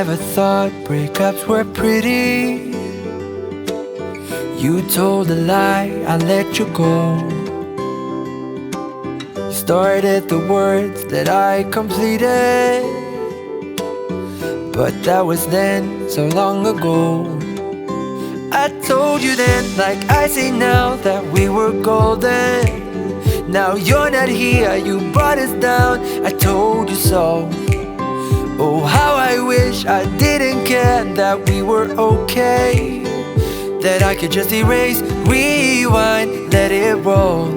never thought breakups were pretty. You told a lie, I let you go. You started the words that I completed, but that was then, so long ago. I told you then, like I say now, that we were golden. Now you're not here, you brought us down, I told you so. Oh, how I wish I didn't care, that we were okay, that I could just erase, rewind, let it roll.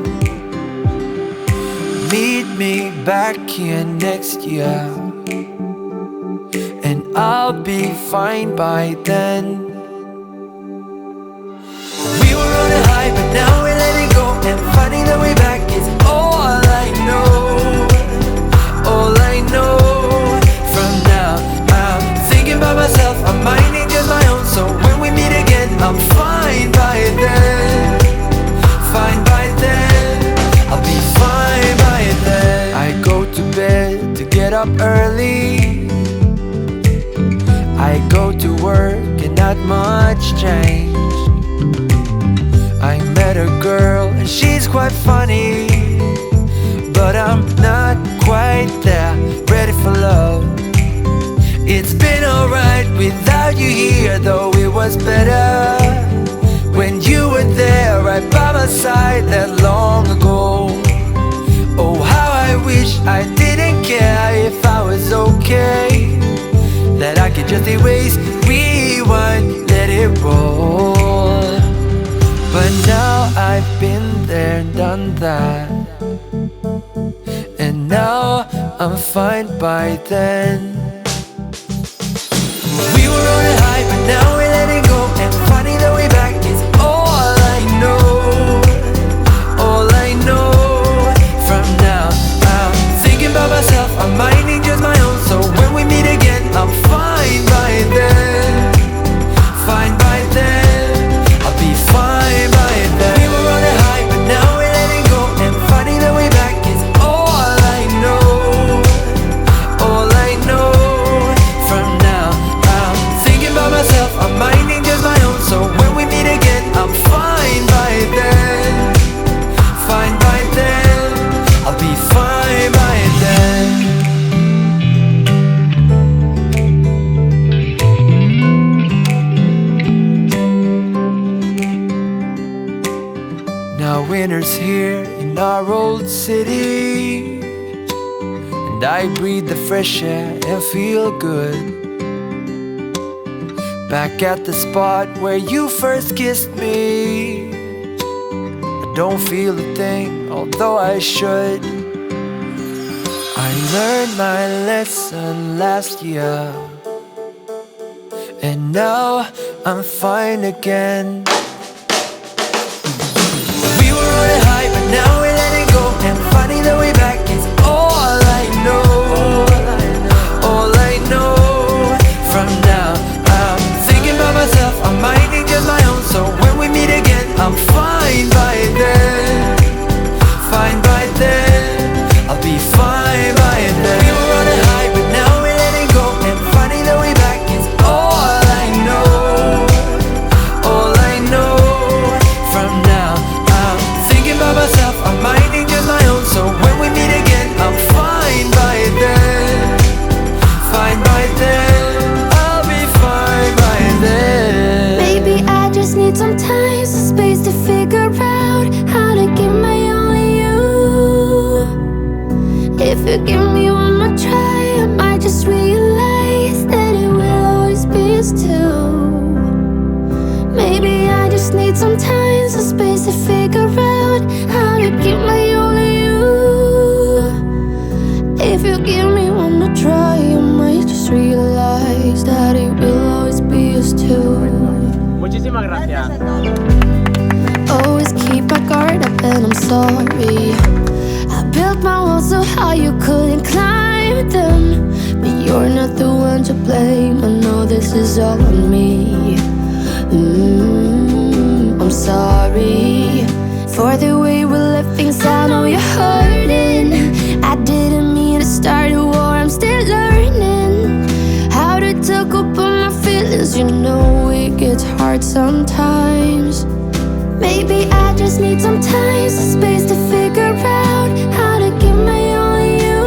Meet me back here next year, and I'll be fine by then. We were on a high, but now we're letting go, and finding the way back is all I know. All I know. From now, I'm thinking by myself, I'm minding just my own. So when we meet again, I'm fine by then. Fine by then. I'll be fine by then. I go to bed to get up early. I go to work and not much change. I met a girl and she's quite funny, but I'm not quite there, ready for love. It's been alright without you here, though it was better when you were there right by my side that long ago. Oh, how I wish I didn't care if I was okay, that I could just erase, rewind, let it roll. But now I've been there and done that, and now I'm fine by then. We were on a high, but now we're letting go, and finding the way back is all I know. All I know. From now, I'm thinking about myself, I'm minding just my own. So when we meet again, I'm fine by then. Fine by then. I'll be fine by then. We were on a high, but now we're letting go, and finding the way back is all I know. All I know. From now, I'm thinking about myself, I'm minding just my own. So when we meet again, I'm fine by then. Fine by then. I'll be fine by then. Now winter's here in our old city, and I breathe the fresh air and feel good. Back at the spot where you first kissed me, I don't feel a thing, although I should. I learned my lesson last year, and now I'm fine again. We were on a high, but now we're letting go, and finding the way back is all I know. All I know. From now, I'm thinking about myself, I'm minding just my own. So when we meet again, I'm fine by then. Fine by then. I'll be fine by then. We were on a high, but now we're letting go, and finding the way back is all I know. All I know. From now, I'm thinking about myself, I'm minding just my own. So when we meet again, I'm fine by then. Fine by then. I'll be fine by then. Maybe I just need some time, some space to figure out how to give my all to you. If you give me one more try, I might just realize that it will always be us two. Maybe I just need some time, some space to figure out how to give my all to you. If you give me one more try, I might just realize that it will always be us two. Muchísimas gracias. Always keep my guard up and I'm sorry. I built my walls so high you couldn't climb them, but you're not the one to blame. I know this is all on me. I'm sorry for the way we left things. I know you're hurting. I didn't mean to start a war. I'm still learning how to talk about hard sometimes. Maybe I just need some time, some space to figure out how to give my all to you.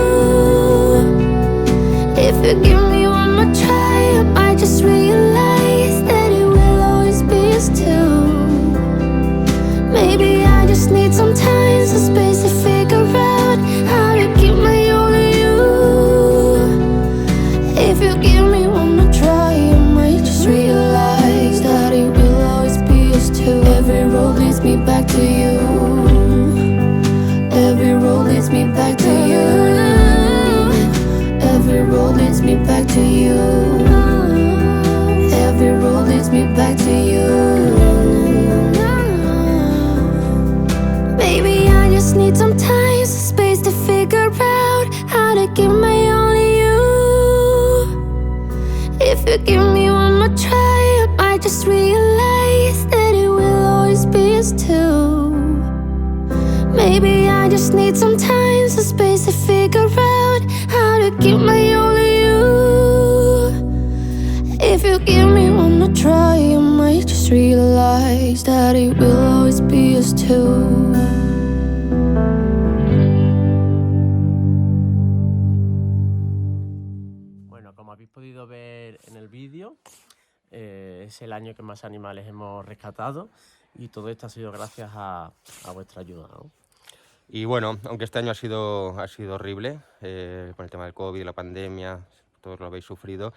If you give me one more try, I might just realize that it will always be us two. Maybe I just need some time, some space to figure out how to give my all to you. If you give me one more try, I might just realize that it will always be us two. Every road leads me back to you. Every road leads me back to you. Every road leads me back to you. Every road leads me back to you. Maybe I just need some time, some space to figure out how to give my all to you. If you give me one more try, I might just realize that it will always be us two. Maybe I just need some time, some space to figure out how to give my all to you. If you give me one more try, I might just realize that it will always be us two. Bueno, como habéis podido ver en el vídeo, es el año que más animales hemos rescatado y todo esto ha sido gracias a vuestra ayuda, ¿no? Y bueno, aunque este año ha sido horrible, con el tema del COVID, la pandemia, todos lo habéis sufrido,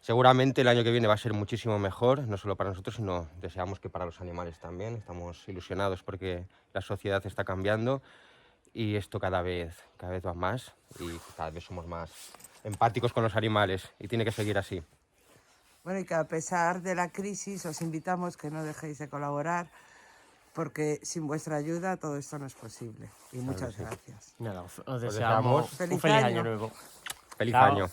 seguramente el año que viene va a ser muchísimo mejor, no solo para nosotros, sino deseamos que para los animales también. Estamos ilusionados porque la sociedad está cambiando y esto cada vez va más y cada vez somos más empáticos con los animales y tiene que seguir así. Bueno, y que a pesar de la crisis os invitamos que no dejéis de colaborar, porque sin vuestra ayuda todo esto no es posible. Y muchas gracias. Nada, os deseamos un feliz año nuevo. Feliz Chao. año.